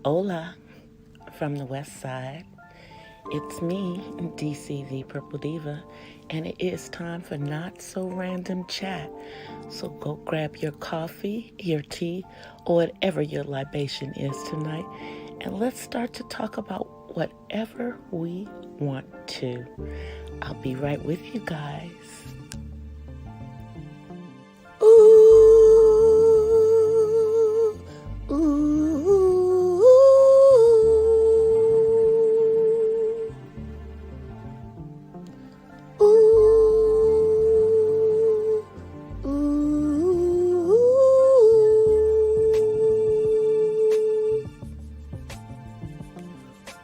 Hola from the west side. It's me, DC the Purple Diva, and it is time for Not So Random Chat. So go grab your coffee, your tea, or whatever your libation is tonight, and let's start to talk about whatever we want to. I'll be right with you guys. Ooh, ooh, ooh, ooh,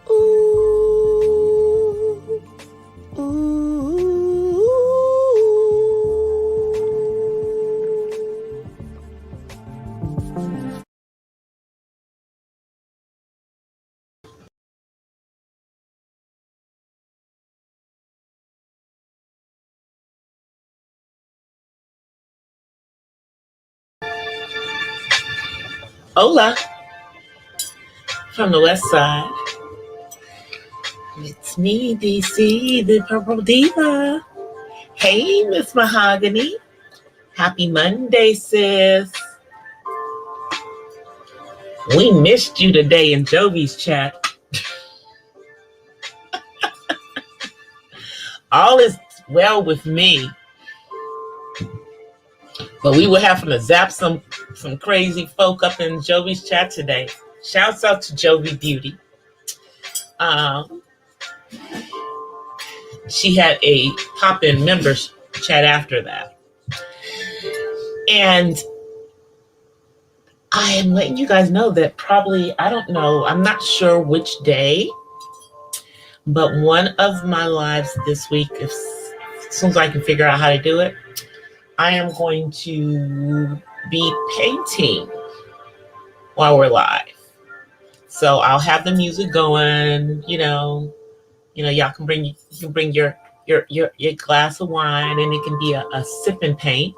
ooh, ooh. Hola from the west side. It's me, DC, the Purple Diva. Hey, Miss Mahogany. Happy Monday, sis. We missed you today in Jovi's chat. All is well with me. But we were having to zap some crazy folk up in Jovi's chat today. Shouts out to Jovi Beauty. She had a pop-in members chat after that. And I am letting you guys know that probably, I don't know, I'm not sure which day, but one of my lives this week, as soon as I can figure out how to do it, I am going to be painting while we're live. So I'll have the music going, y'all can bring your glass of wine, and it can be a sip and paint.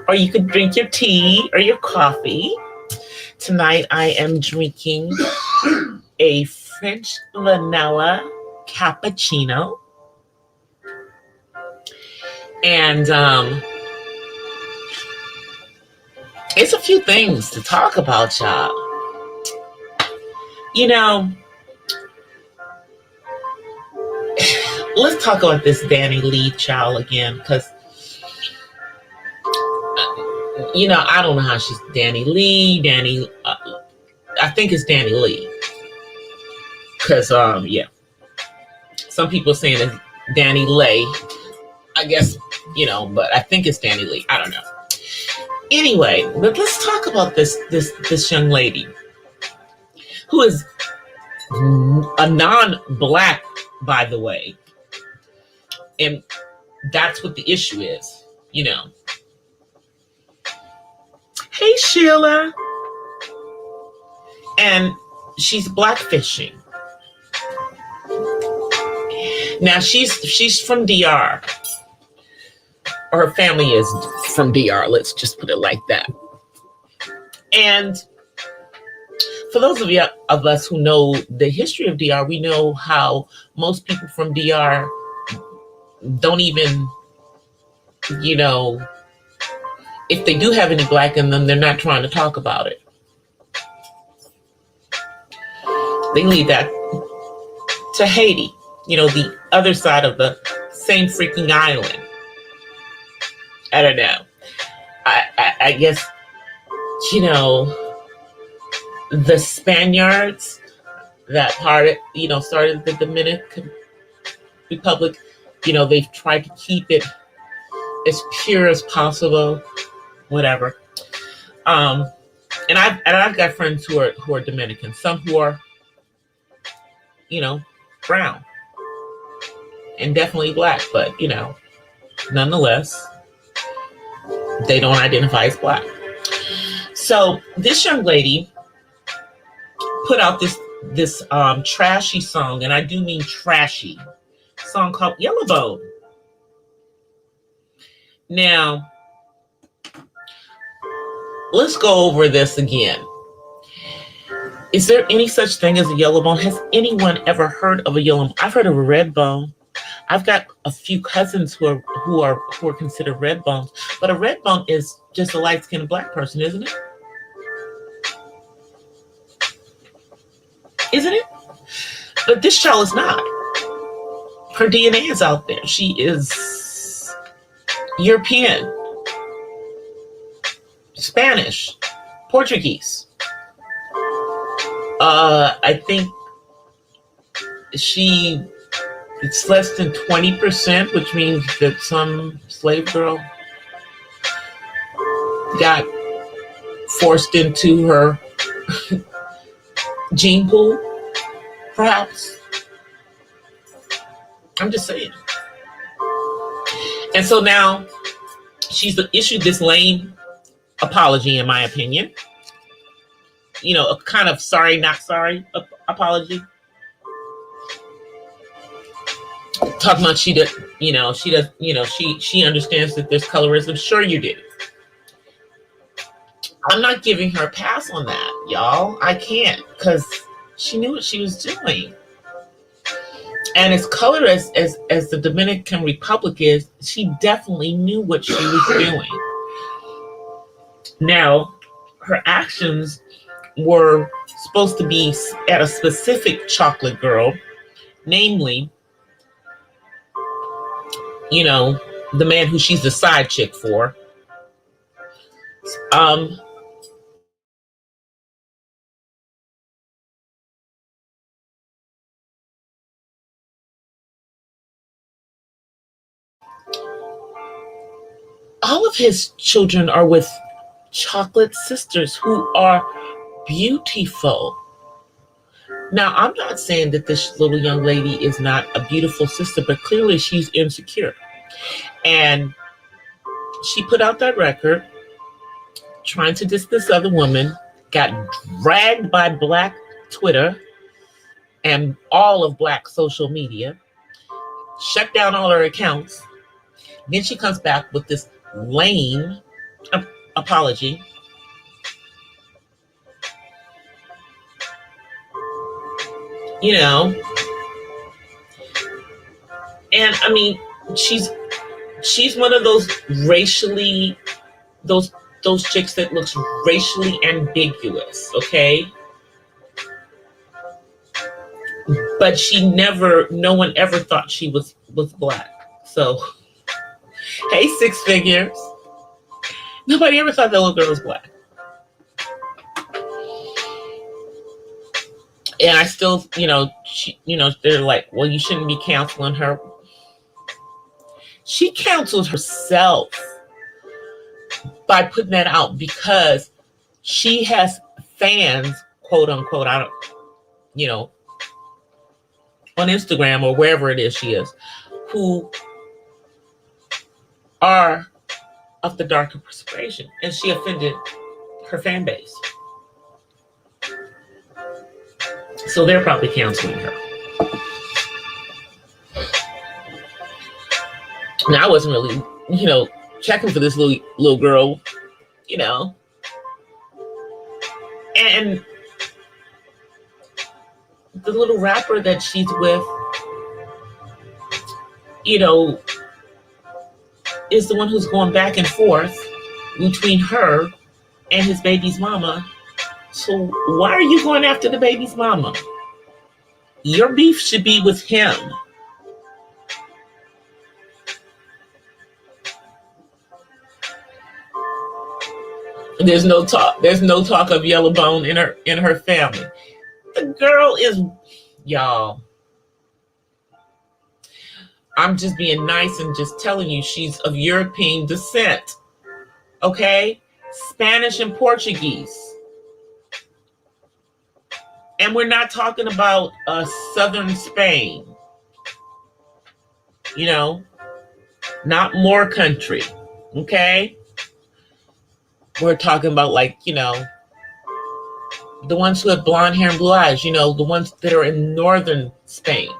Or you could drink your tea or your coffee. Tonight I am drinking a French vanilla cappuccino. And it's a few things to talk about, y'all. Let's talk about this Danny Lee child again, because I don't know how she's Danny Lee. I think it's Danny Lee. Because, some people are saying it's Danny Lay. I guess, but I think it's Danny Lee. I don't know. Anyway, but let's talk about this young lady who is a non-black, by the way. And that's what the issue is, Hey, Sheila. And she's blackfishing. Now, she's from DR. Or her family is from DR. Let's just put it like that. And for those of us who know the history of DR, we know how most people from DR don't even, if they do have any black in them, they're not trying to talk about it. They leave that to Haiti, the other side of the same freaking island. I don't know. I guess, the Spaniards that started the Dominican Republic, they've tried to keep it as pure as possible, whatever. And I've got friends who are Dominican, some who are, brown and definitely black, but nonetheless, they don't identify as black. So this young lady put out this trashy song, and I do mean trashy, song called Yellowbone. Now, let's go over this again. Is there any such thing as a yellow bone? Has anyone ever heard of a yellow bone? I've heard of a red bone. I've got a few cousins who are considered red bones, but a red bone is just a light-skinned black person, isn't it? Isn't it? But this child is not. Her DNA is out there. She is European, Spanish, Portuguese. I think it's less than 20%, which means that some slave girl got forced into her gene pool, perhaps. I'm just saying. And so now she's issued this lame apology, in my opinion. You know, a kind of sorry, not sorry apology. Talking about she understands that there's colorism. Sure you do. I'm not giving her a pass on that, y'all. I can't, because she knew what she was doing. And as colorist as the Dominican Republic is, she definitely knew what she was doing. Now, her actions were supposed to be at a specific chocolate girl, namely, you know, the man who she's the side chick for. All of his children are with chocolate sisters who are beautiful. Now, I'm not saying that this little young lady is not a beautiful sister, but clearly she's insecure. And she put out that record trying to diss this other woman, got dragged by Black Twitter and all of Black social media, shut down all her accounts. Then she comes back with this lame apology. You know, and I mean, she's one of those those chicks that looks racially ambiguous, okay? But no one ever thought she was Black. So, hey, Six Figures. Nobody ever thought that little girl was Black. And I still, they're like, well, you shouldn't be counseling her. She counseled herself by putting that out because she has fans, quote unquote, on Instagram or wherever it is she is, who are of the darker persuasion. And she offended her fan base. So they're probably counseling her. Now, I wasn't really, checking for this little girl, And the little rapper that she's with, is the one who's going back and forth between her and his baby's mama. So why are you going after the baby's mama? Your beef should be with him. There's no talk of yellow bone in her family. The girl is, y'all. I'm just being nice and just telling you she's of European descent. Okay? Spanish and Portuguese. And we're not talking about southern Spain. Not more country. Okay? We're talking about the ones who have blonde hair and blue eyes, the ones that are in northern Spain.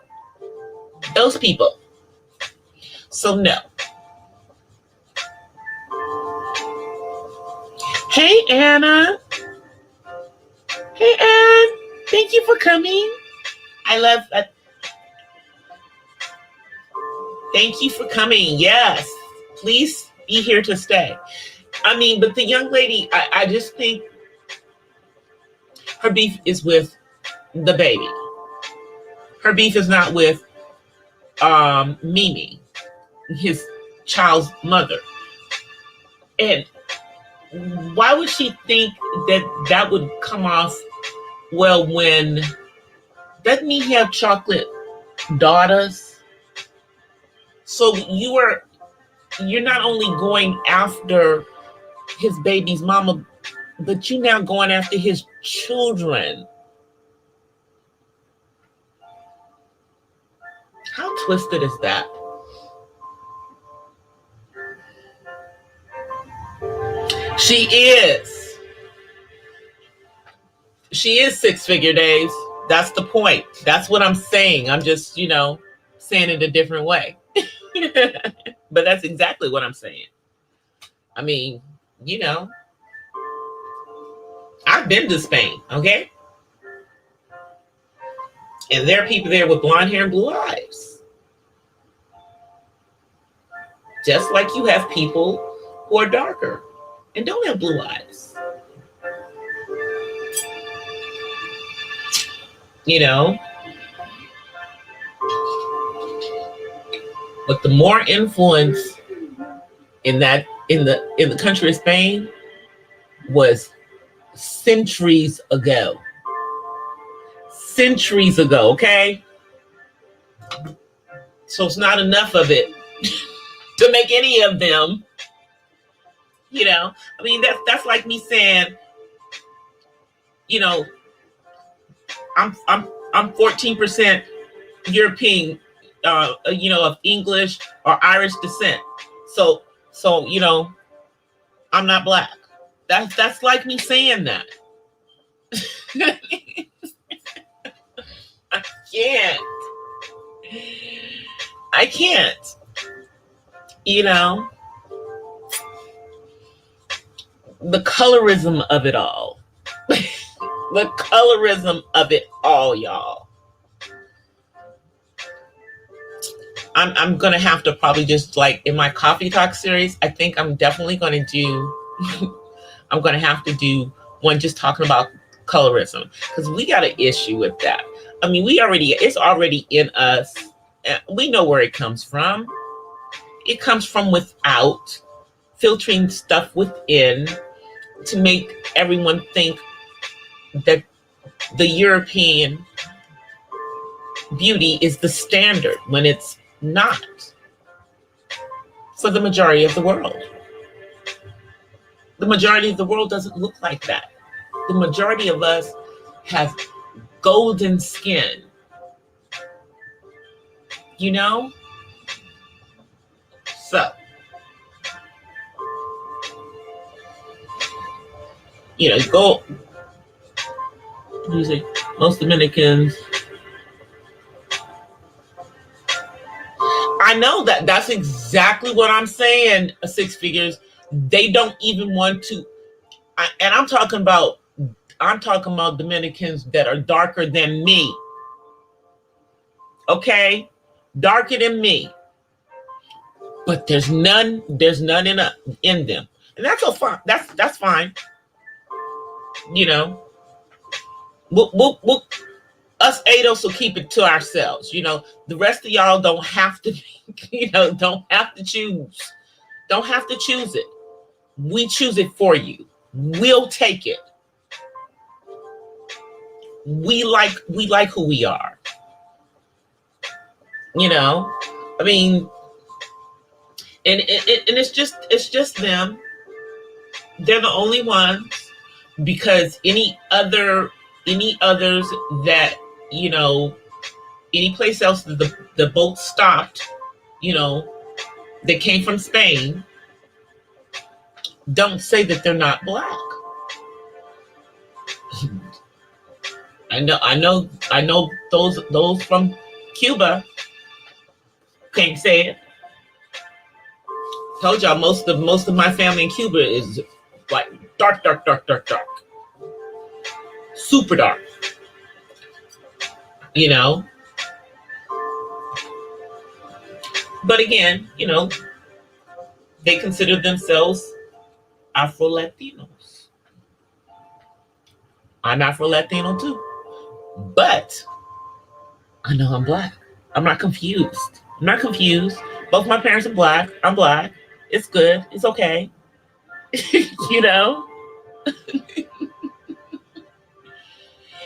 Those people. So no. Hey, Anna. Hey, Ann. Thank you for coming. I love thank you for coming. Yes, please be here to stay. I mean, but the young lady, I just think her beef is with the baby. Her beef is not with Mimi, his child's mother. And why would she think that that would come off well when, doesn't he have chocolate daughters? So you're not only going after his baby's mama, but you're now going after his children. How twisted is that? She is. She is 6-figure days. That's the point. That's what I'm saying. I'm just, saying it a different way. But that's exactly what I'm saying. I mean, I've been to Spain, okay? And there are people there with blonde hair and blue eyes. Just like you have people who are darker and don't have blue eyes. But the more influence in the country of Spain was centuries ago. Centuries ago, okay? So it's not enough of it to make any of them, I mean, that's like me saying, I'm 14% European, of English or Irish descent. So I'm not black. That's like me saying that. I can't. The colorism of it all. The colorism of it all, y'all. I'm going to have to probably just, like, in my coffee talk series, I think I'm definitely going to do, I'm going to have to do one just talking about colorism, because we got an issue with that. I mean, it's already in us. We know where it comes from. It comes from without, filtering stuff within to make everyone think that the European beauty is the standard when it's not for the majority of the world. The majority of the world doesn't look like that. The majority of us have golden skin. So, go, most Dominicans. I know that's exactly what I'm saying, 6 figures. They don't even want to, and I'm talking about Dominicans that are darker than me. Okay? Darker than me. But there's none in them. And that's so fine. That's fine. We'll us ADOS will keep it to ourselves. The rest of y'all don't have to, don't have to choose. Don't have to choose it. We choose it for you. We'll take it. We like who we are. I mean, and it's just them. They're the only ones, because any others that, any place else that the boat stopped, they came from Spain, don't say that they're not black. I know those from Cuba can't say it. Told y'all most of my family in Cuba is like dark. Super dark. you know. But again, they consider themselves Afro Latinos. I'm Afro Latino too. But I know I'm Black. I'm not confused. I'm not confused. Both my parents are Black. I'm Black. It's good. It's okay. you know?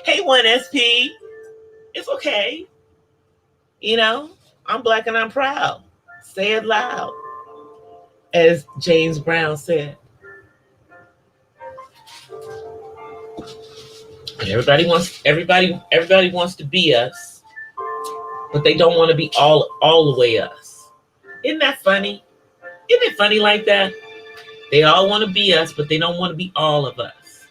Hey, 1SP. It's okay. I'm Black and I'm proud. Say it loud. As James Brown said. And everybody wants to be us, but they don't want to be all the way us. Isn't that funny? Isn't it funny like that? They all want to be us, but they don't want to be all of us.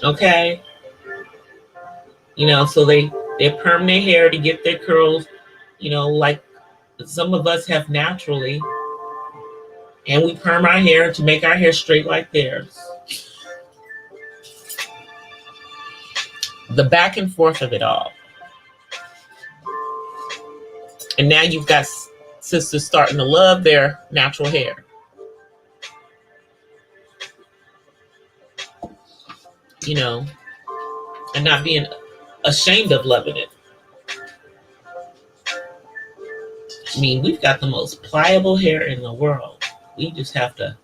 Okay? So they perm their hair to get their curls, like some of us have naturally. And we perm our hair to make our hair straight like theirs. The back and forth of it all. And now you've got sisters starting to love their natural hair. And not being ashamed of loving it. I mean, we've got the most pliable hair in the world. We just have to,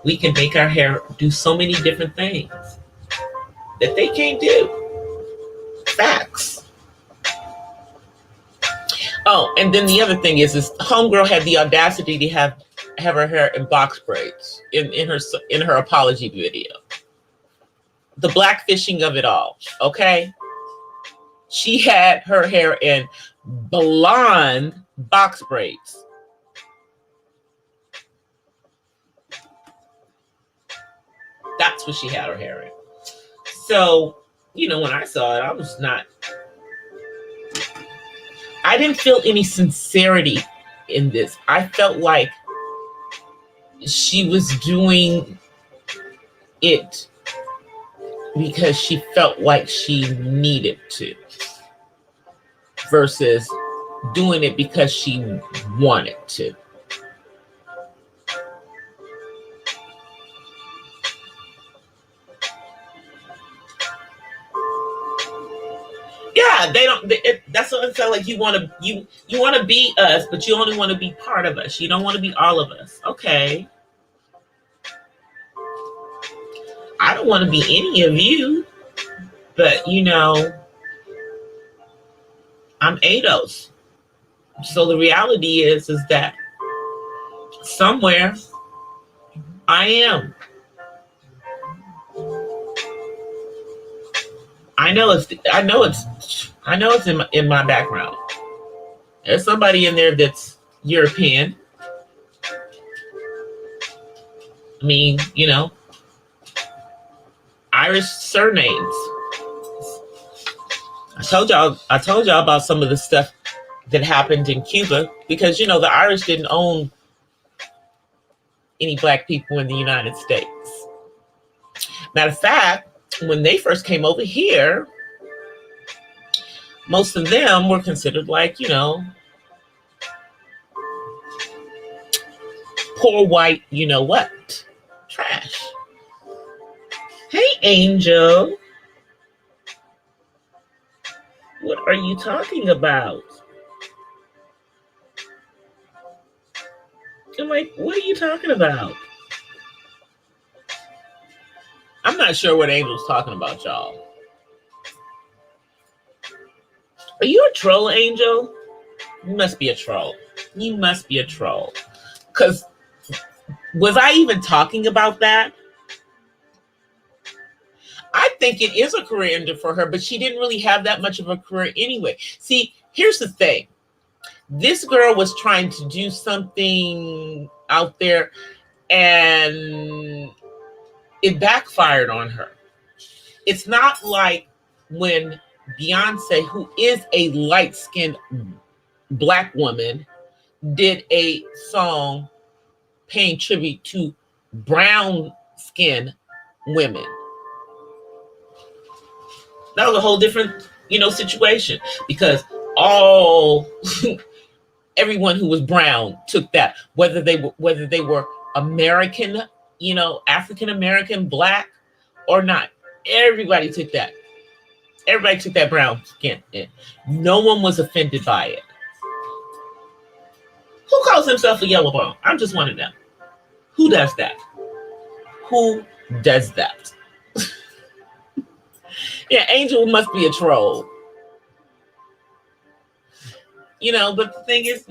we can make our hair do so many different things that they can't do. Facts. Oh, and then the other thing is homegirl had the audacity to have her hair in box braids in her apology video. The blackfishing of it all, okay? She had her hair in blonde box braids. That's what she had her hair in. So, when I saw it, I didn't feel any sincerity in this. I felt like she was doing it because she felt like she needed to, versus doing it because she wanted to. Yeah, they don't. That's what it felt like. You want to be us, but you only want to be part of us. You don't want to be all of us. Okay. I don't want to be any of you, but I'm ADOS. So the reality is that somewhere I am. I know it's in my background. There's somebody in there that's European. I mean, Irish surnames. I told y'all about some of the stuff that happened in Cuba because the Irish didn't own any Black people in the United States. Matter of fact, when they first came over here, most of them were considered like, poor white, what? Trash. Hey, Angel. What are you talking about? I'm like, what are you talking about? I'm not sure what Angel's talking about, y'all. Are you a troll, Angel? You must be a troll. You must be a troll. Because was I even talking about that? I think it is a career ender for her, but she didn't really have that much of a career anyway. See, here's the thing. This girl was trying to do something out there and it backfired on her. It's not like when Beyonce, who is a light-skinned Black woman, did a song paying tribute to brown-skinned women. That was a whole different, situation, because all everyone who was brown took that, whether they were American, African American, black or not. Everybody took that. Everybody took that brown skin. No one was offended by it. Who calls himself a yellow bone? I just want to know. Who does that? Who does that? Yeah, Angel must be a troll. But the thing is,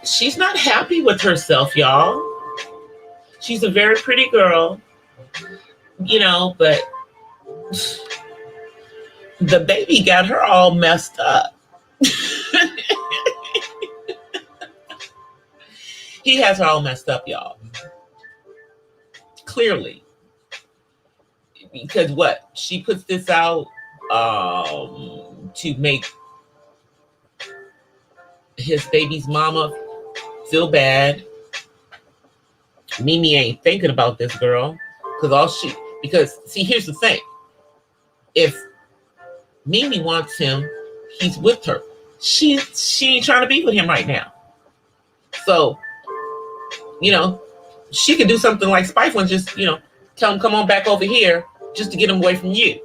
she's not happy with herself, y'all. She's a very pretty girl, but the baby got her all messed up. He has her all messed up, y'all. Clearly. Because what? She puts this out to make his baby's mama feel bad. Mimi ain't thinking about this girl. Because see, here's the thing. If Mimi wants him, he's with her. She ain't trying to be with him right now. So, she could do something like spiteful and just, tell him, come on back over here, just to get him away from you.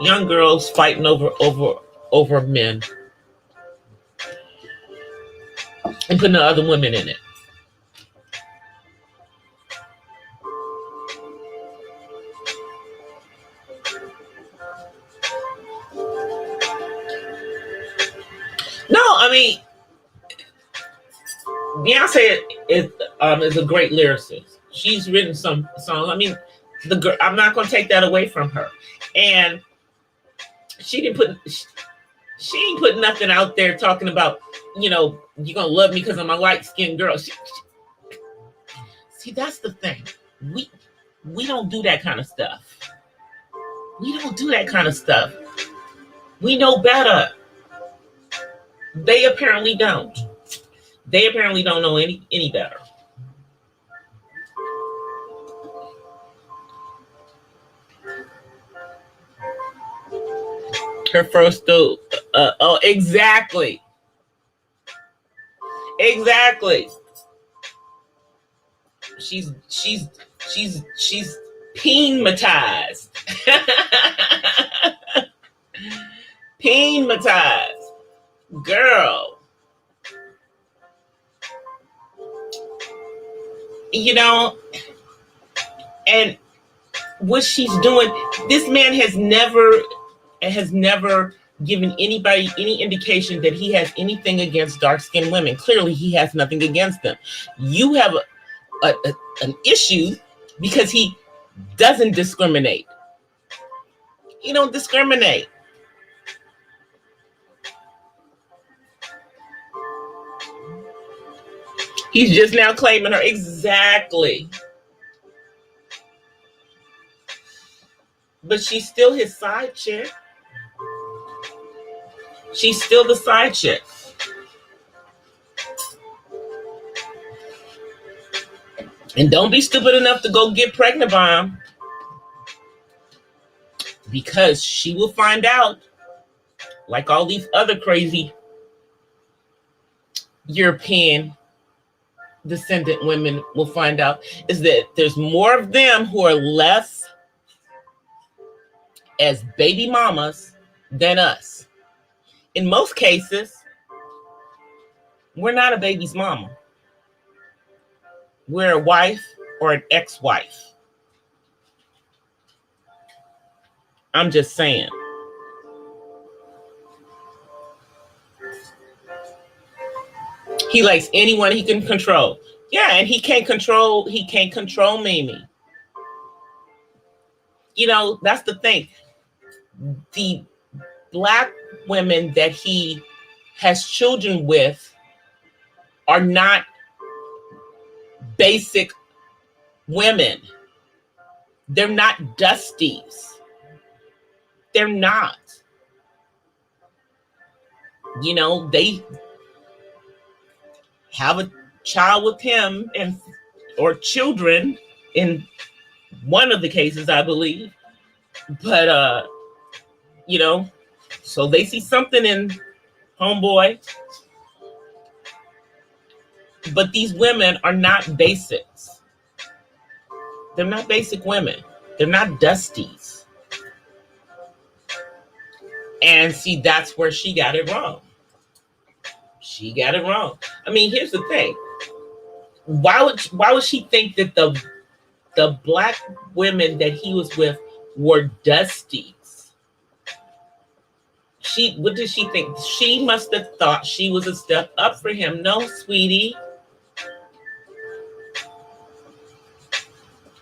Young girls fighting over men and putting the other women in it. No, I mean, Beyonce is a great lyricist. She's written some songs. I mean, I'm not going to take that away from her. And she ain't put nothing out there talking about, you're going to love me because I'm a light-skinned girl. See, that's the thing. We don't do that kind of stuff. We don't do that kind of stuff. We know better. They apparently don't. They apparently don't know any better. Her first exactly. She's peenmatized. Peenmatized. Girl. And what she's doing, this man has never given anybody any indication that he has anything against dark-skinned women. Clearly, he has nothing against them. You have an issue because he doesn't discriminate. He don't discriminate. He's just now claiming her. Exactly. But she's still his side chick. She's still the side chick. And don't be stupid enough to go get pregnant by him, because she will find out, like all these other crazy European descendant women will find out, is that there's more of them who are less as baby mamas than us. In most cases, we're not a baby's mama. We're a wife or an ex-wife. I'm just saying. He likes anyone he can control. Yeah, and he can't control Mimi. That's the thing. The Black women that he has children with are not basic women. They're not dusties. They're not. They have child with him and or children in one of the cases, I believe. But you know, so they see something in homeboy. But these women are not basics. They're not basic women. They're not dusties. And see, that's where she got it wrong. She got it wrong. I mean, here's the thing. Why would she think that the black women that he was with were dusties? What did she think? She must have thought she was a step up for him. No, sweetie.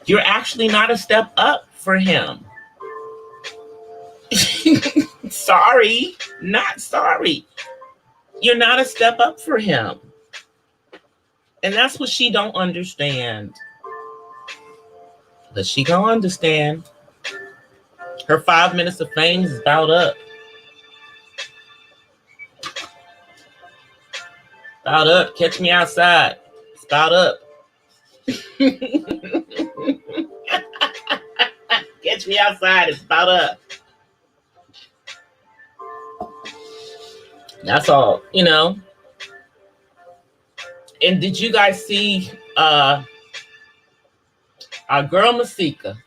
You're actually not a step up for him. Sorry, not sorry. You're not a step up for him. And that's what she don't understand. But she gonna understand. Her 5 minutes of fame is about up. About up. Catch me outside. It's about up. Catch me outside. It's about up. That's all, you know. And did you guys see our girl Masika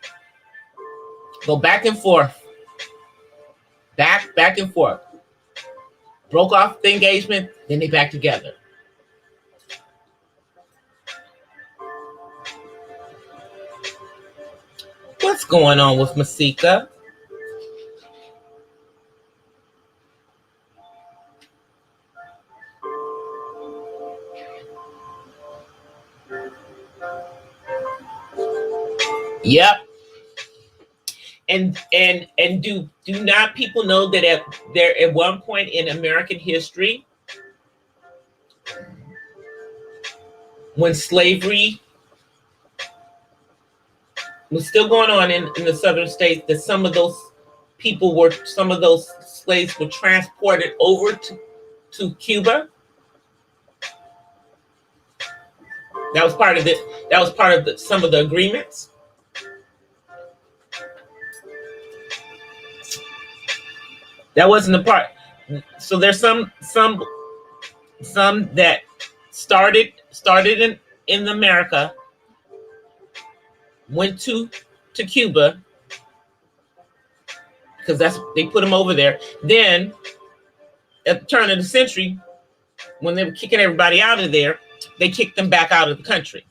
go back and forth? Back and forth. Broke off the engagement, then they back together. What's going on with Masika? Yep. And do not people know that at one point in American history, when slavery was still going on in the southern states, that some of those slaves were transported over to Cuba. That was part of it. That was part of some of the agreements. That wasn't the part. So there's some that started in America, went to Cuba because they put them over there. Then at the turn of the century, when they were kicking everybody out of there, they kicked them back out of the country.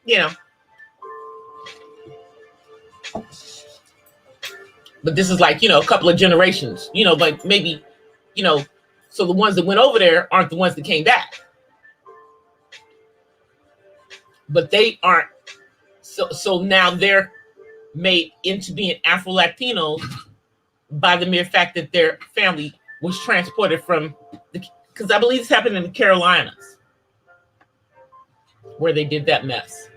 You know. But this is like, a couple of generations, like maybe, so the ones that went over there aren't the ones that came back. But they aren't. So now they're made into being Afro-Latinos by the mere fact that their family was transported from because I believe this happened in the Carolinas where they did that mess.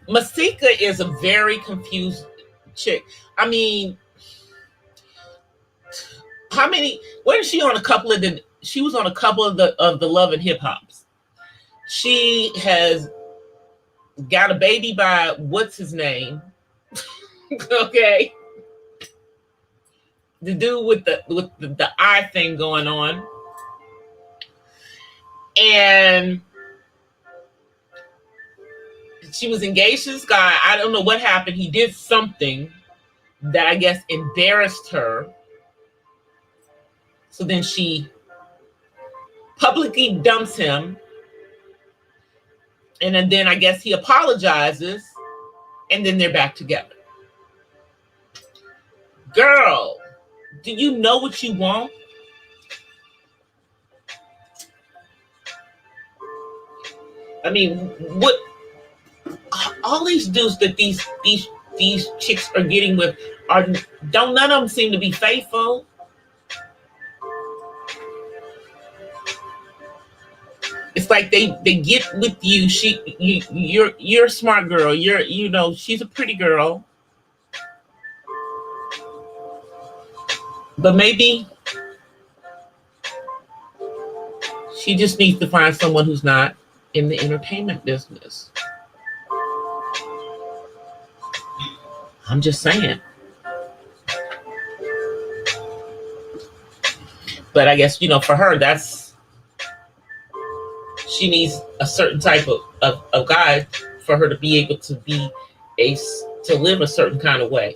Masika is a very confused chick. I mean, when is she on a couple of she was on a couple of the Love and Hip Hops. She has got a baby by what's his name? Okay. The dude with the eye thing going on. And she was engaged to this guy. I don't know what happened. He did something that I guess embarrassed her. So then she publicly dumps him. And then I guess he apologizes. And then they're back together. Girl, do you know what you want? I mean, what all these dudes that these chicks are getting with none of them seem to be faithful. It's like they get with you. You're a smart girl. She's a pretty girl. But maybe She just needs to find someone who's not in the entertainment business. I'm just saying. But I guess, for her, she needs a certain type of guy for her to be able to to live a certain kind of way.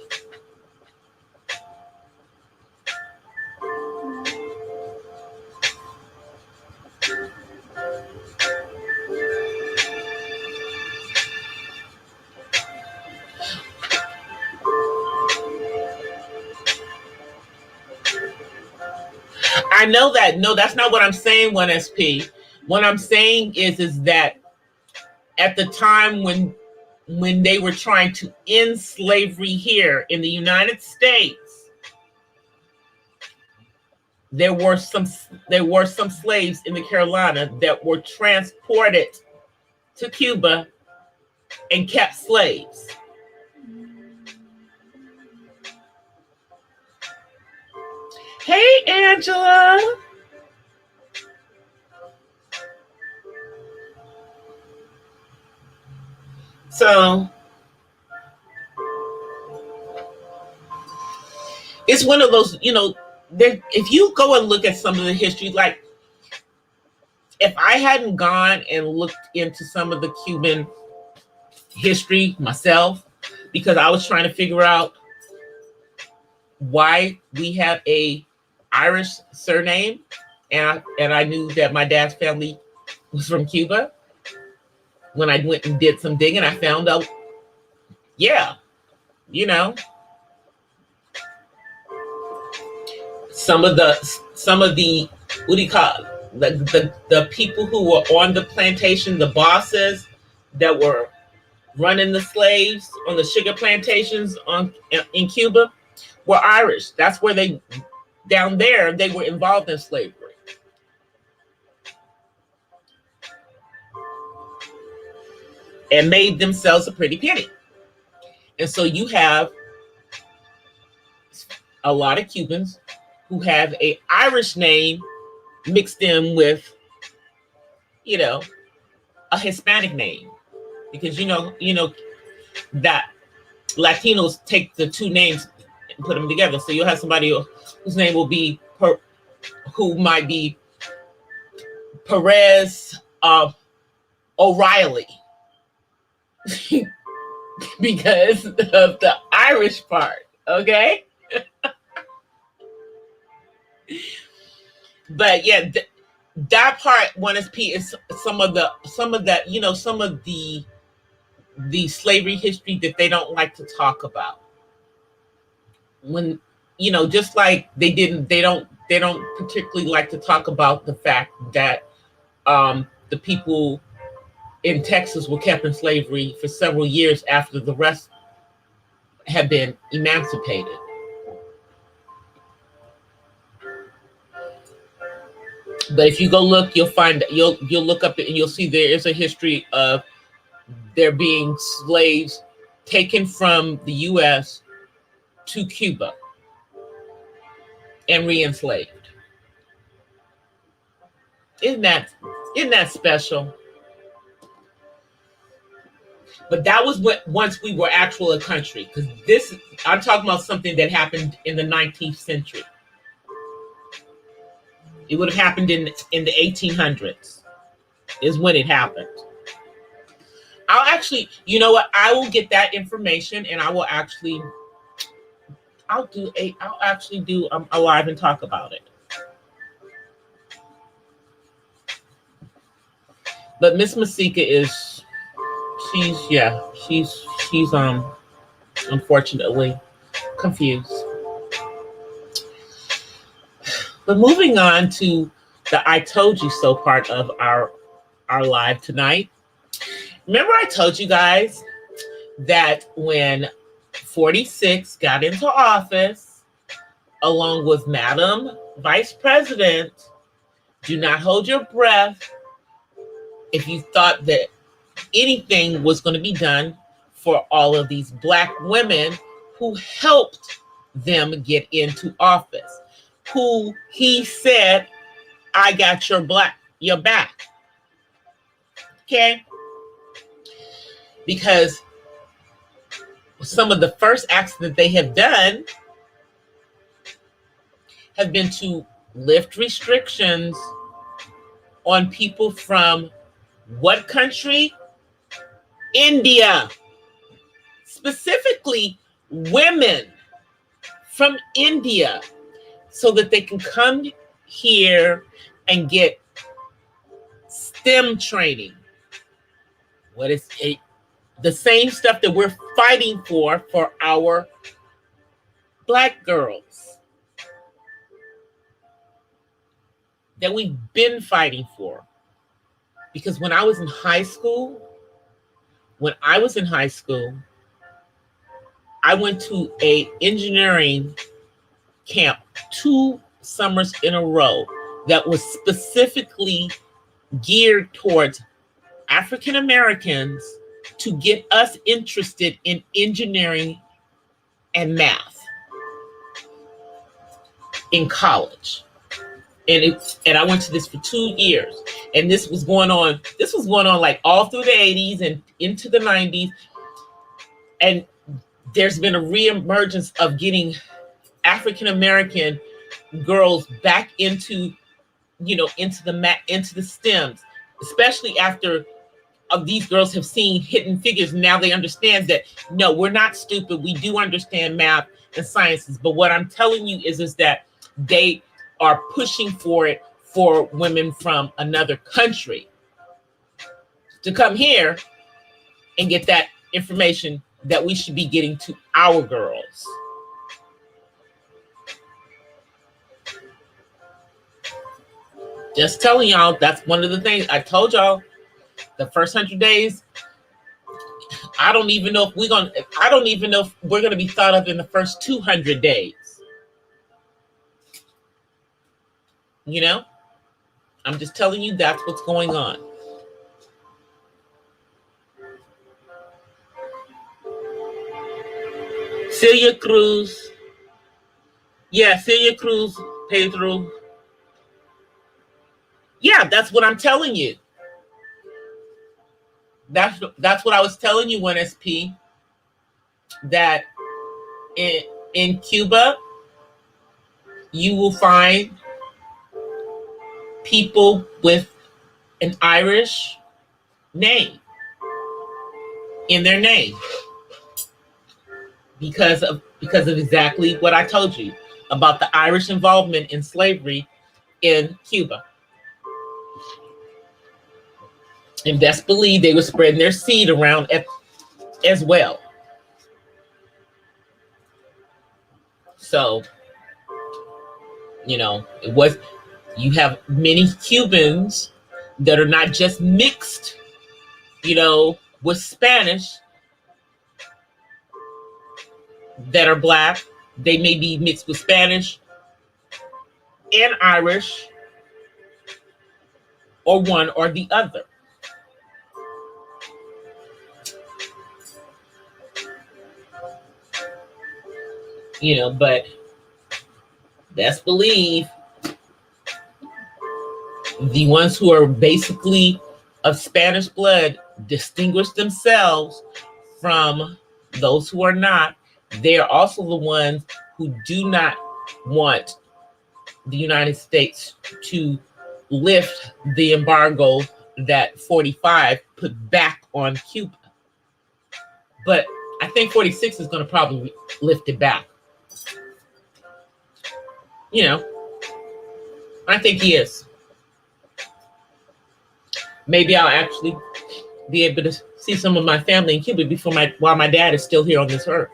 I know that. No, that's not what I'm saying, 1SP. What I'm saying is that at the time when they were trying to end slavery here in the United States, there were some slaves in the Carolina that were transported to Cuba and kept slaves. Hey, Angela. So it's one of those, if you go and look at some of the history, like if I hadn't gone and looked into some of the Cuban history myself, because I was trying to figure out why we have a Irish surname, and I knew that my dad's family was from Cuba. When I went and did some digging, I found out, some of the what do you call it? The people who were on the plantation, the bosses that were running the slaves on the sugar plantations in Cuba were Irish. That's where down there they were involved in slavery. And made themselves a pretty penny. And so you have a lot of Cubans who have an Irish name mixed in with, a Hispanic name. Because that Latinos take the two names and put them together. So you'll have somebody whose name will be who might be Perez O'Reilly. Because of the Irish part, okay? But yeah, that part 1SP is some of the slavery history that they don't like to talk about. When just like they don't particularly like to talk about the fact that the people in Texas were kept in slavery for several years after the rest had been emancipated. But if you go look, you'll find you'll look up and you'll see there is a history of there being slaves taken from the U.S. to Cuba and re-enslaved. Isn't that special? But that was once we were actually a country, because I'm talking about something that happened in the 19th century. It would have happened in the 1800s is when it happened. I'll actually, you know what? I will get that information and I'll actually do a live and talk about it. But Miss Masika she's unfortunately confused. But moving on to the I told you so part of our live tonight. Remember I told you guys that when 46 got into office, along with Madam Vice President, do not hold your breath if you thought that anything was going to be done for all of these Black women who helped them get into office, who he said, I got your back. your back. Okay? Because some of the first acts that they have done have been to lift restrictions on people from what country? India. Specifically, women from India, so that they can come here and get STEM training. What is it? The same stuff that we're fighting for our Black girls, that we've been fighting for. Because when I was in high school, I went to a engineering camp 2 summers in a row that was specifically geared towards African Americans to get us interested in engineering and math in college. And I went to this for 2 years. And this was going on like all through the 80s and into the 90s. And there's been a reemergence of getting African American girls back into, into the STEMs, especially after these girls have seen Hidden Figures. Now they understand that, no, we're not stupid. We do understand math and sciences. But what I'm telling you is that they are pushing for it for women from another country to come here and get that information that we should be getting to our girls. Just telling y'all, that's one of the things I told y'all. The first 100 days, I don't even know if we're gonna be thought of in the first 200 days. I'm just telling you that's what's going on. Celia Cruz. Yeah, Celia Cruz, Pedro. Yeah, that's what I'm telling you. That's what I was telling you, 1SP, that in Cuba, you will find people with an Irish name in their name because of exactly what I told you about the Irish involvement in slavery in Cuba. And best believe they were spreading their seed around as well. So, you have many Cubans that are not just mixed, with Spanish, that are Black. They may be mixed with Spanish and Irish, or one or the other. But best believe the ones who are basically of Spanish blood distinguish themselves from those who are not. They are also the ones who do not want the United States to lift the embargo that 45 put back on Cuba. But I think 46 is going to probably lift it back. I think he is. Maybe I'll actually be able to see some of my family in Cuba while my dad is still here on this earth.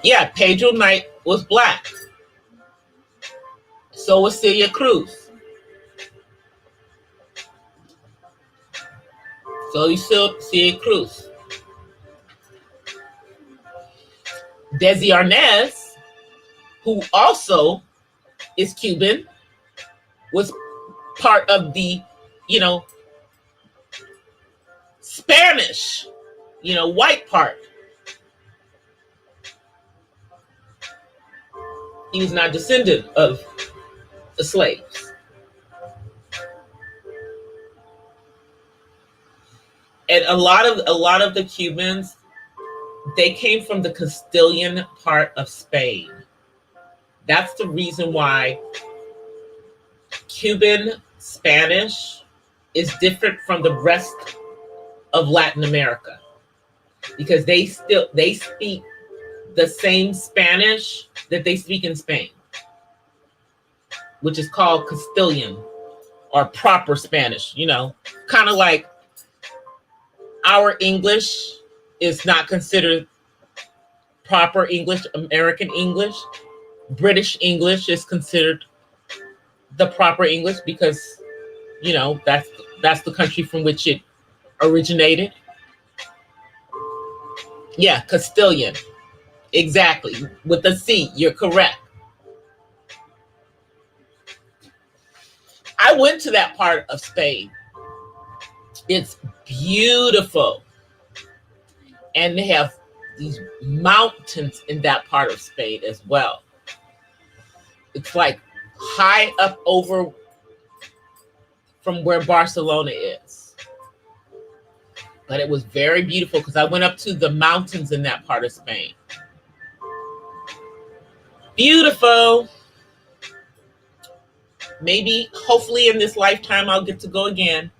Yeah, Pedro Knight was Black. So was Celia Cruz. So you still Celia Cruz. Desi Arnaz, who also is Cuban, was part of the, Spanish, white part. He was not descendant of the slaves. And a lot of the Cubans, they came from the Castilian part of Spain. That's the reason why Cuban Spanish is different from the rest of Latin America, because they speak the same Spanish that they speak in Spain, which is called Castilian or proper Spanish, kind of like our English is not considered proper English, American English. British English is considered the proper English because, that's the country from which it originated. Yeah, Castilian. Exactly. With the C, you're correct. I went to that part of Spain. It's beautiful. And they have these mountains in that part of Spain as well. It's like high up over from where Barcelona is. But it was very beautiful because I went up to the mountains in that part of Spain. Beautiful. Maybe, hopefully in this lifetime, I'll get to go again.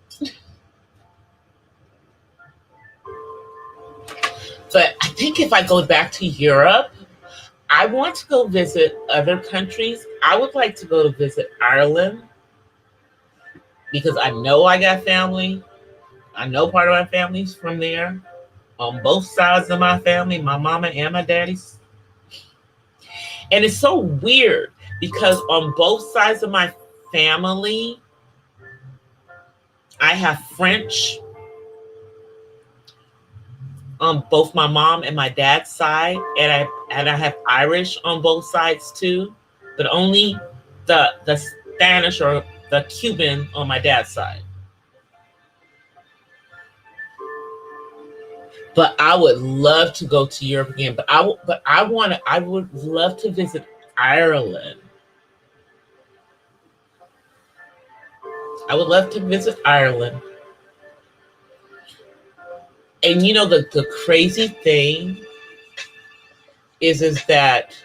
But I think if I go back to Europe, I want to go visit other countries. I would like to go to visit Ireland because I know I got family. I know part of my family's from there. On both sides of my family, my mama and my daddy's. And it's so weird because on both sides of my family, I have French on both my mom and my dad's side, and I have Irish on both sides too, but only the Spanish or the Cuban on my dad's side. But I would love to go to Europe again. But I would love to visit Ireland. I would love to visit Ireland. And the crazy thing is that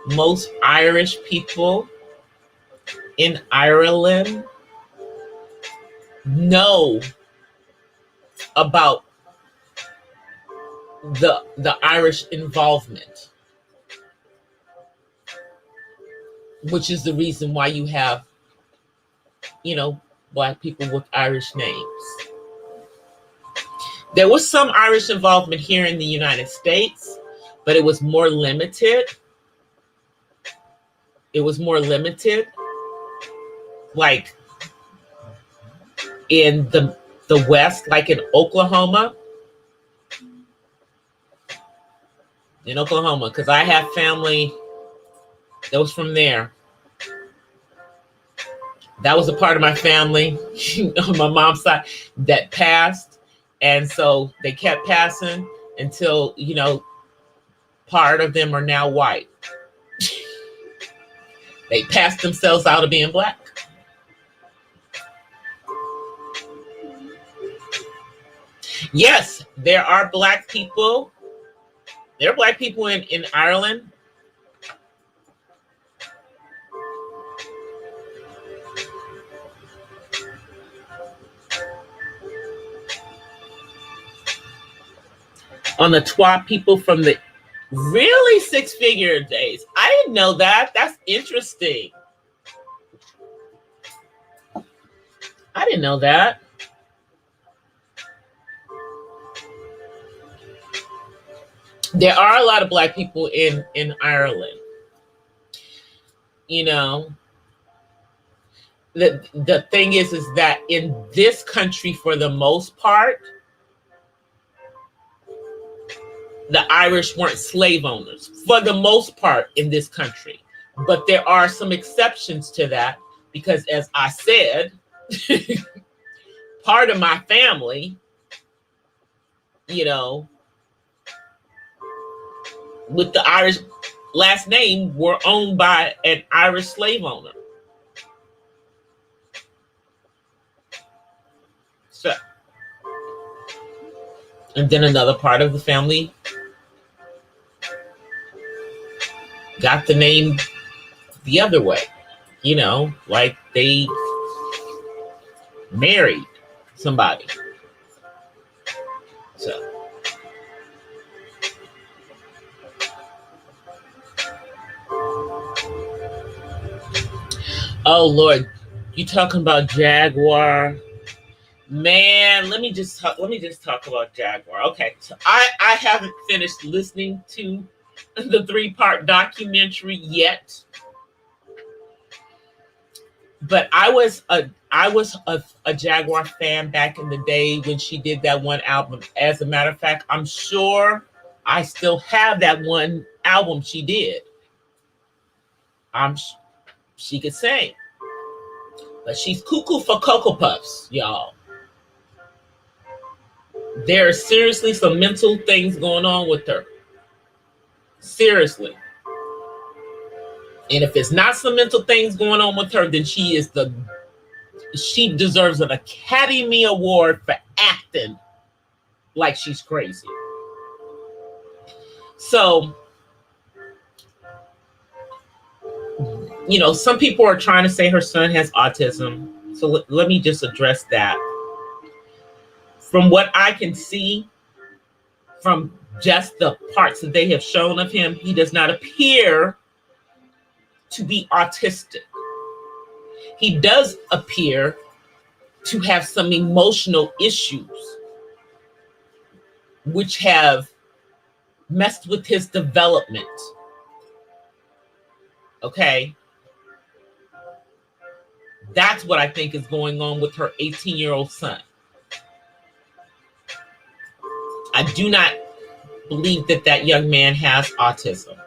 most Irish people in Ireland know about the Irish involvement, which is the reason why you have, Black people with Irish names. There was some Irish involvement here in the United States, but it was more limited. It was more limited, like in the West, like in Oklahoma. In Oklahoma, because I have family that was from there. That was a part of my family on my mom's side that passed. And so they kept passing until, part of them are now white. They passed themselves out of being Black. Yes, there are Black people. There are Black people in Ireland. On the Twa people from the really six-figure days. I didn't know that. That's interesting. I didn't know that. There are a lot of Black people in Ireland. The thing is that in this country, for the most part, the Irish weren't slave owners for the most part in this country. But there are some exceptions to that because, as I said, part of my family, with the Irish, last name were owned by an Irish slave owner. So, and then another part of the family got the name the other way, like they married somebody. So, oh Lord, you talking about Jaguar? Man, let me just talk about Jaguar. Okay, so I haven't finished listening to the 3-part documentary yet, but I was a Jaguar fan back in the day when she did that one album. As a matter of fact, I'm sure I still have that one album she did. She could sing, but she's cuckoo for Cocoa Puffs, y'all. There are seriously some mental things going on with her. Seriously. And if it's not some mental things going on with her, then she deserves an Academy Award for acting like she's crazy. So, some people are trying to say her son has autism. So let me just address that. From what I can see, from just the parts that they have shown of him, he does not appear to be autistic. He does appear to have some emotional issues which have messed with his development. Okay? That's what I think is going on with her 18-year-old son. I do not believe that young man has autism.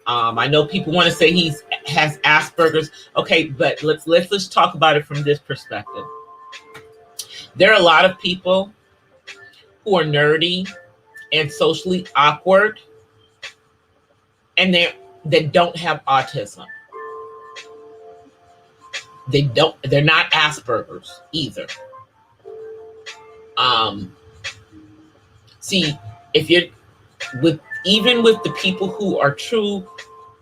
I know people want to say he has Asperger's. Okay, but let's talk about it from this perspective. There are a lot of people who are nerdy and socially awkward, and they don't have autism. They're not Asperger's either. See, if you're even with the people who are true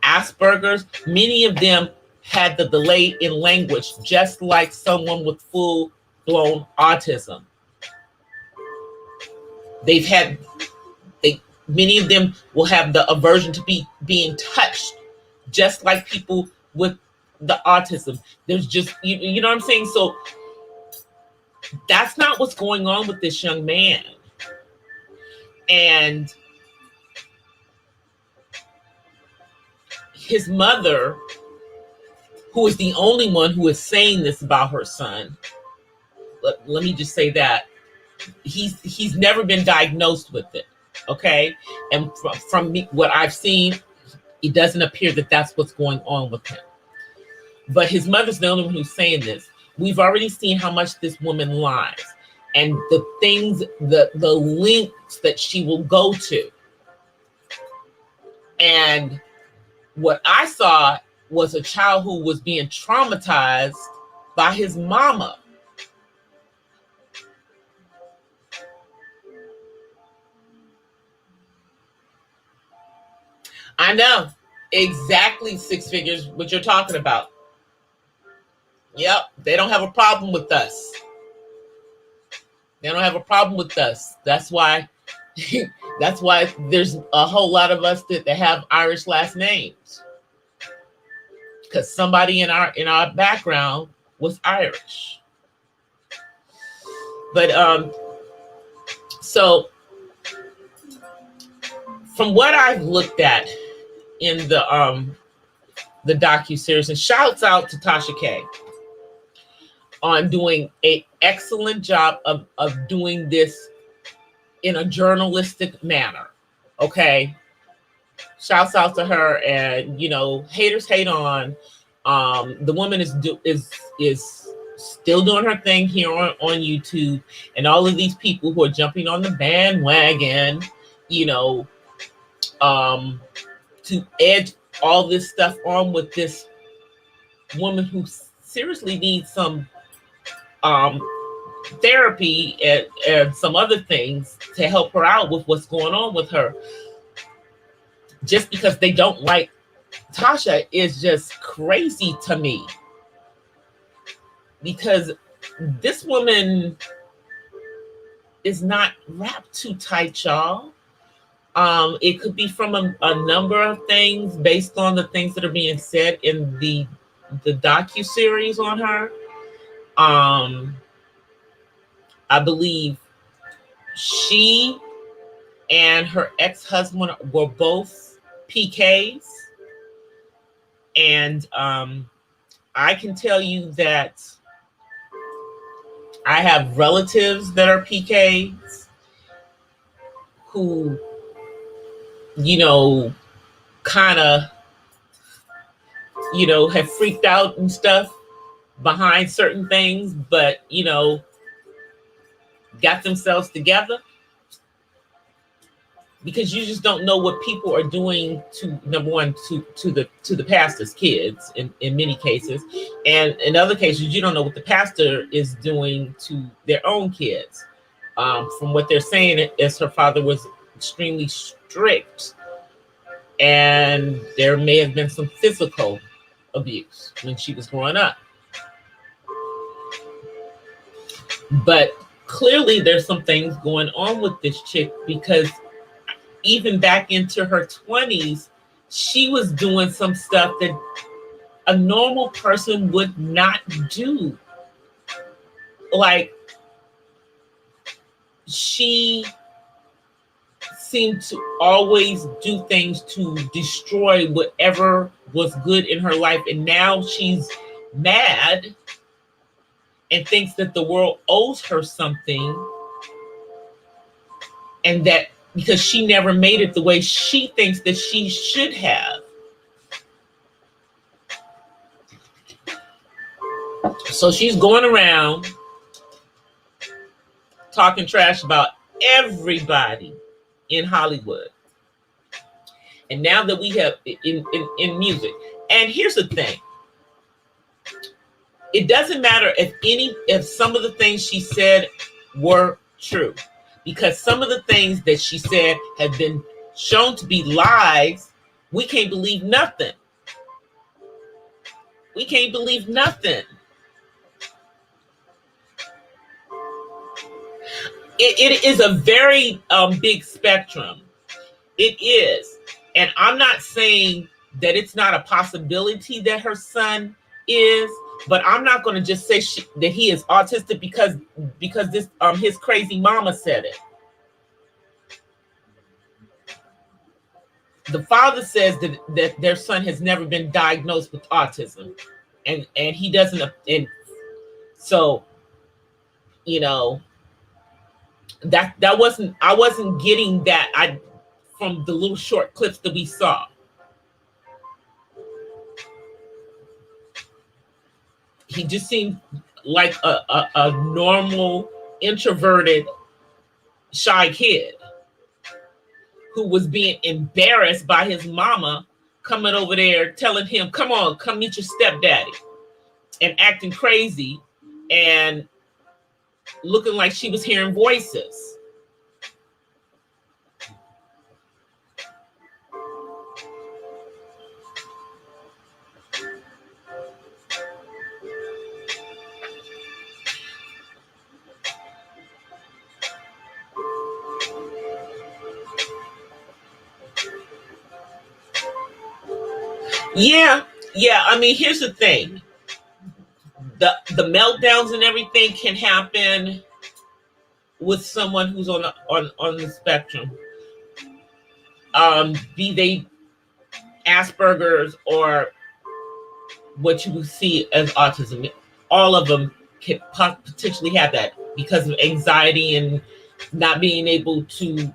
Asperger's, many of them had the delay in language, just like someone with full-blown autism. Many of them will have the aversion to being touched, just like people with the autism. There's just, you know what I'm saying? So that's not what's going on with this young man. And his mother, who is the only one who is saying this about her son, let me just say that he's never been diagnosed with it, okay? And from what I've seen, it doesn't appear that that's what's going on with him. But his mother's the only one who's saying this. We've already seen how much this woman lies and the things, the lengths that she will go to. And what I saw was a child who was being traumatized by his mama. I know exactly, Six Figures, what you're talking about. Yep, they don't have a problem with us. They don't have a problem with us. That's why that's why there's a whole lot of us that have Irish last names. Because somebody in our background was Irish. But so from what I've looked at in the docuseries, and shouts out to Tasha K on doing an excellent job of doing this in a journalistic manner. Okay. Shouts out to her. And haters hate on. The woman is still doing her thing here on YouTube, and all of these people who are jumping on the bandwagon, to to edge all this stuff on with this woman who seriously needs some um, therapy and some other things to help her out with what's going on with her, just because they don't like Tasha, is just crazy to me. Because this woman is not wrapped too tight, y'all. It could be from a number of things based on the things that are being said in the docu-series on her. I believe she and her ex-husband were both PKs. And I can tell you that I have relatives that are PKs who, you know, kind of, you know, have freaked out and stuff behind certain things, but, you know, got themselves together. Because you just don't know what people are doing to, number one, to the pastor's kids in many cases, and in other cases you don't know what the pastor is doing to their own kids. From what they're saying, is her father was extremely strict, and there may have been some physical abuse when she was growing up. But clearly there's some things going on with this chick, because even back into her 20s, she was doing some stuff that a normal person would not do. Like, she seemed to always do things to destroy whatever was good in her life. And now she's mad and thinks that the world owes her something, and that because she never made it the way she thinks that she should have. So she's going around talking trash about everybody in Hollywood. And now that we have in music. And here's the thing. It doesn't matter if some of the things she said were true, because some of the things that she said have been shown to be lies. We can't believe nothing. We can't believe nothing. It is a very big spectrum. It is. And I'm not saying that it's not a possibility that her son is, but I'm not going to just say that he is autistic because this his crazy mama said it. The father says that their son has never been diagnosed with autism, and he doesn't. And so, you know, that wasn't, I wasn't getting that from the little short clips that we saw. He just seemed like a normal, introverted, shy kid who was being embarrassed by his mama coming over there telling him, come on, come meet your stepdaddy, and acting crazy and looking like she was hearing voices. Yeah. I mean, here's the thing. The meltdowns and everything can happen with someone who's on the spectrum. Be they Asperger's or what you would see as autism. All of them can potentially have that because of anxiety and not being able to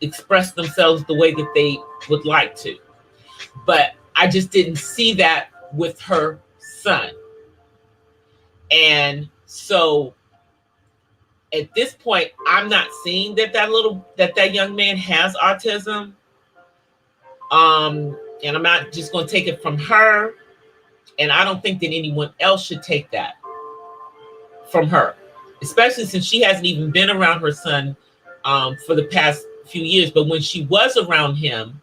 express themselves the way that they would like to. But I just didn't see that with her son. And so at this point, I'm not seeing that young man has autism. And I'm not just going to take it from her. And I don't think that anyone else should take that from her, especially since she hasn't even been around her son for the past few years. But when she was around him,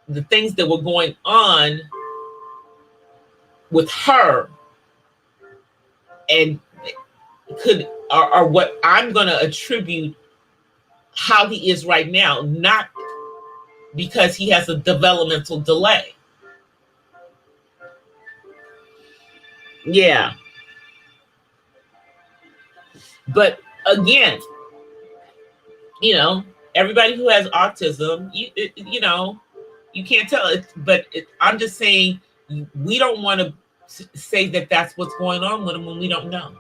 the things that were going on with her and are what I'm going to attribute how he is right now, not because he has a developmental delay. Yeah. But again, everybody who has autism, you can't tell it, but I'm just saying we don't want to say that that's what's going on with him when we don't know.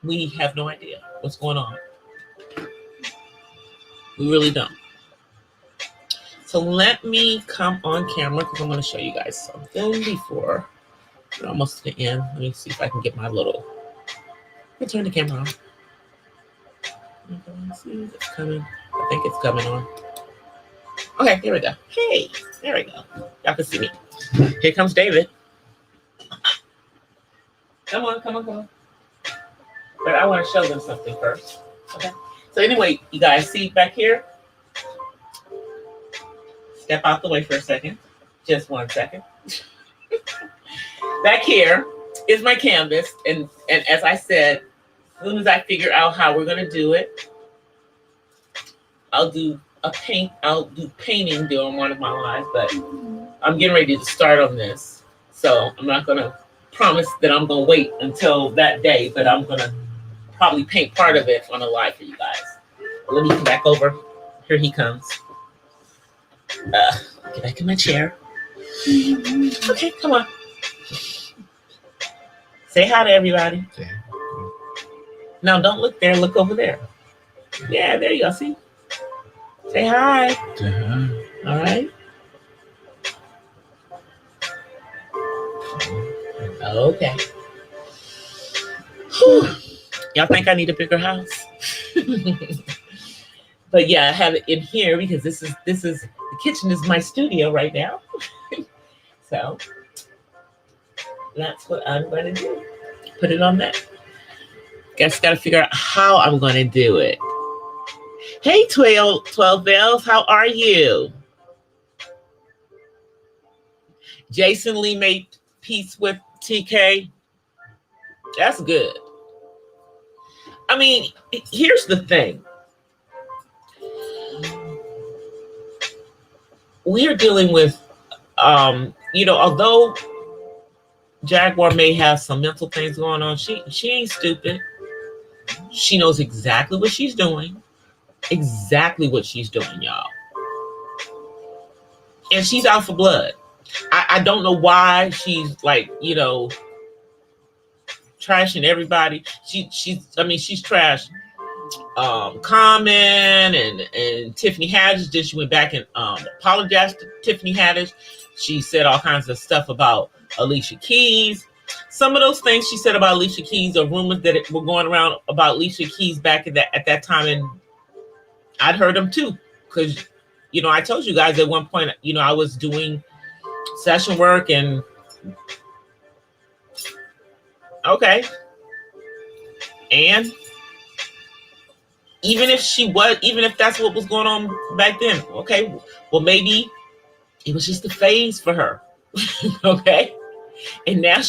We have no idea what's going on. We really don't. So let me come on camera because I'm going to show you guys something before we're almost to the end. Let me see if I can get my little. Let me turn the camera on. See, it's coming. I think it's coming on. Okay, here we go. Hey, there we go. Y'all can see me. Here comes David. Come on. But I want to show them something first. Okay. So anyway, you guys see back here? Step out the way for a second. Just 1 second. Back here is my canvas. And as I said, as soon as I figure out how we're going to do it, I'll do painting during one of my lives, but I'm getting ready to start on this. So I'm not going to promise that I'm going to wait until that day, but I'm going to probably paint part of it on a live for you guys. Let me come back over. Here he comes. Get back in my chair. Okay, come on. Say hi to everybody. No, don't look there. Look over there. Yeah, there you go. See? Say hi. Say hi. All right. Okay. Whew. Y'all think I need a bigger house? But yeah, I have it in here because this is the kitchen is my studio right now. So that's what I'm going to do. Put it on that. Guess got to figure out how I'm going to do it. Hey, 12 Bells, how are you? Jason Lee made peace with TK. That's good. I mean, here's the thing. We are dealing with, although Jaguar may have some mental things going on, she ain't stupid. She knows exactly what she's doing. Exactly what she's doing, y'all. And she's out for blood. I don't know why she's like, trashing everybody. She's trashed Common and Tiffany Haddish. Then she went back and apologized to Tiffany Haddish. She said all kinds of stuff about Alicia Keys. Some of those things she said about Alicia Keys are rumors that were going around about Alicia Keys back at that time, and I'd heard them too, because I told you guys at one point, I was doing session work and okay. And even if that's what was going on back then, okay, well, maybe it was just a phase for her. Okay. And now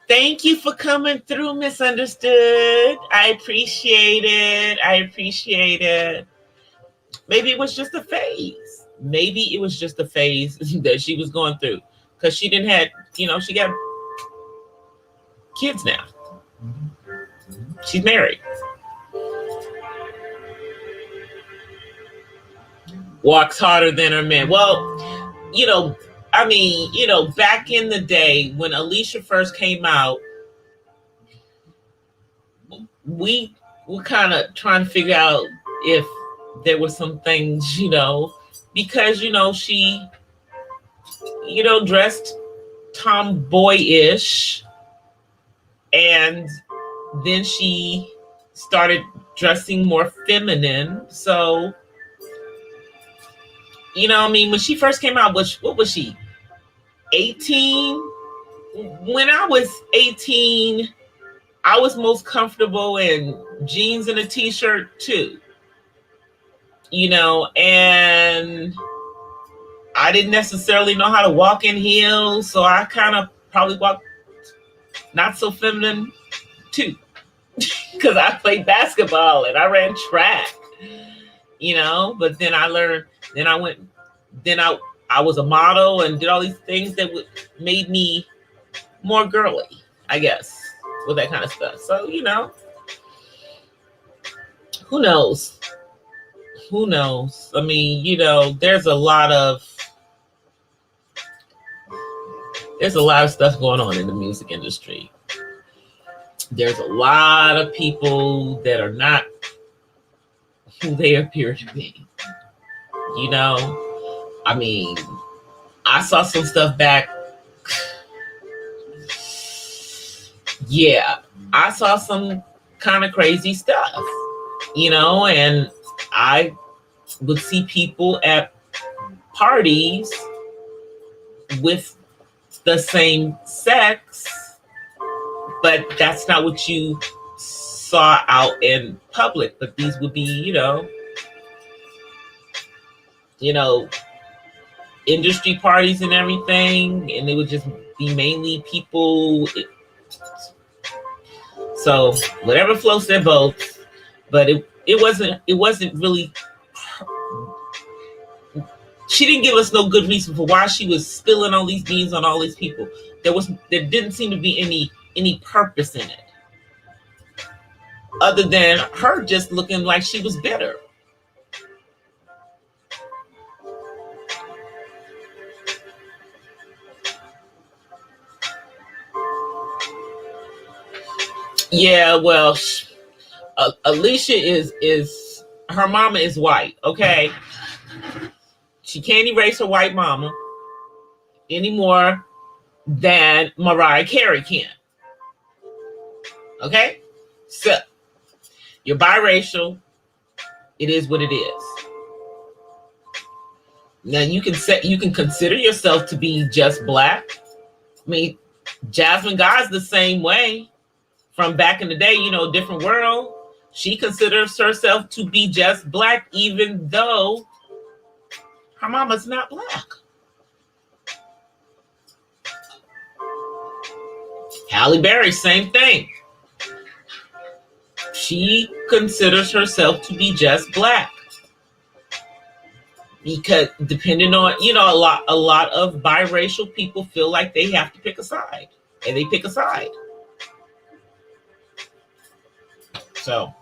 thank you for coming through, Misunderstood. I appreciate it. Maybe it was just a phase. Maybe it was just a phase that she was going through, because she didn't have, she got kids now. She's married. Walks harder than her man. Well, back in the day when Alicia first came out, we were kind of trying to figure out if there were some things, because, she, dressed tomboyish, and then she started dressing more feminine. So You know, I mean, when she first came out, what was she? 18? When I was 18, I was most comfortable in jeans and a t-shirt too. You know, and I didn't necessarily know how to walk in heels, so I kind of probably walked not so feminine too, because I played basketball and I ran track, you know. But then I learned, then I went, then I was a model and did all these things that made me more girly, I guess, with that kind of stuff. So, you know, who knows? Who knows? I mean, you know, there's a lot of stuff going on in the music industry. There's a lot of people that are not who they appear to be. You know, I mean, I saw some stuff back. Yeah, I saw some kind of crazy stuff, you know, and I would see people at parties with the same sex, but that's not what you saw out in public. But these would be, you know, industry parties and everything, and it would just be mainly people. So whatever floats their boats, but it wasn't really. She didn't give us no good reason for why she was spilling all these beans on all these people. There didn't seem to be any purpose in it, other than her just looking like she was bitter. Yeah, well, Alicia is her mama is white. Okay, she can't erase her white mama any more than Mariah Carey can. Okay, so you're biracial. It is what it is. Now you can consider yourself to be just black. I mean, Jasmine Guy's the same way. From back in the day, you know, different world. She considers herself to be just black, even though her mama's not black. Halle Berry, same thing. She considers herself to be just black. Because depending on, you know, a lot of biracial people feel like they have to pick a side. And they pick a side. So,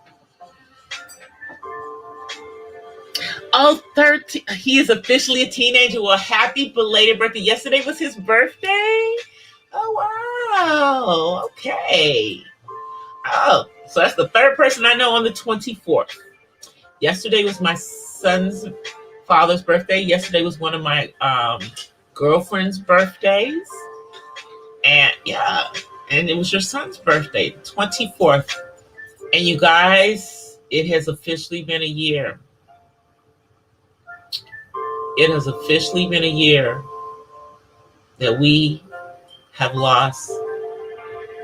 oh, 13. He is officially a teenager. Well, happy belated birthday. Yesterday was his birthday. Oh, wow. Okay. Oh, so that's the third person I know on the 24th. Yesterday was my son's father's birthday. Yesterday was one of my girlfriend's birthdays. And yeah, and it was your son's birthday, 24th. And you guys, it has officially been a year. It has officially been a year that we have lost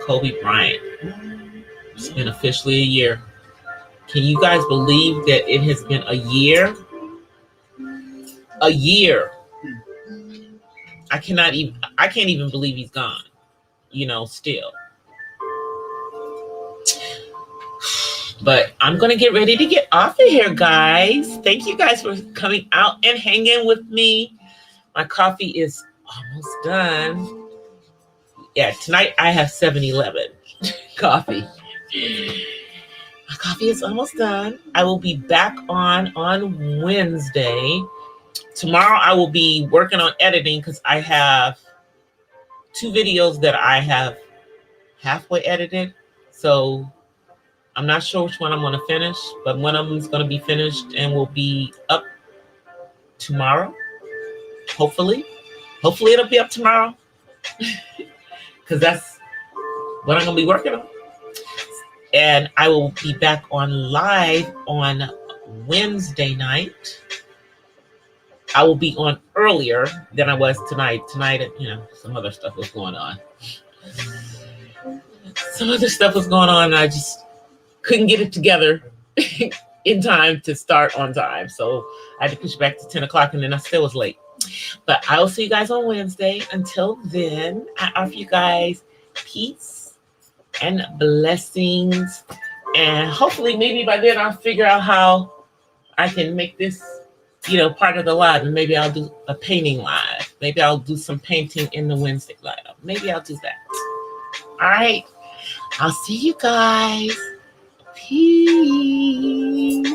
Kobe Bryant. It's been officially a year. Can you guys believe that it has been a year? A year. I can't even believe he's gone, you know, still. But I'm going to get ready to get off of here, guys. Thank you guys for coming out and hanging with me. My coffee is almost done. Yeah, tonight I have 7-Eleven coffee. My coffee is almost done. I will be back on Wednesday. Tomorrow I will be working on editing because I have 2 videos that I have halfway edited. So I'm not sure which one I'm going to finish, but one of them is going to be finished and will be up tomorrow. Hopefully it'll be up tomorrow because that's what I'm going to be working on. And I will be back on live on Wednesday night. I will be on earlier than I was tonight. Tonight, some other stuff was going on. Some other stuff was going on, and I just couldn't get it together in time to start on time. So I had to push back to 10 o'clock, and then I still was late. But I will see you guys on Wednesday. Until then, I offer you guys peace and blessings. And hopefully, maybe by then I'll figure out how I can make this, part of the live. And maybe I'll do a painting live. Maybe I'll do some painting in the Wednesday live. Maybe I'll do that. All right. I'll see you guys. Peace.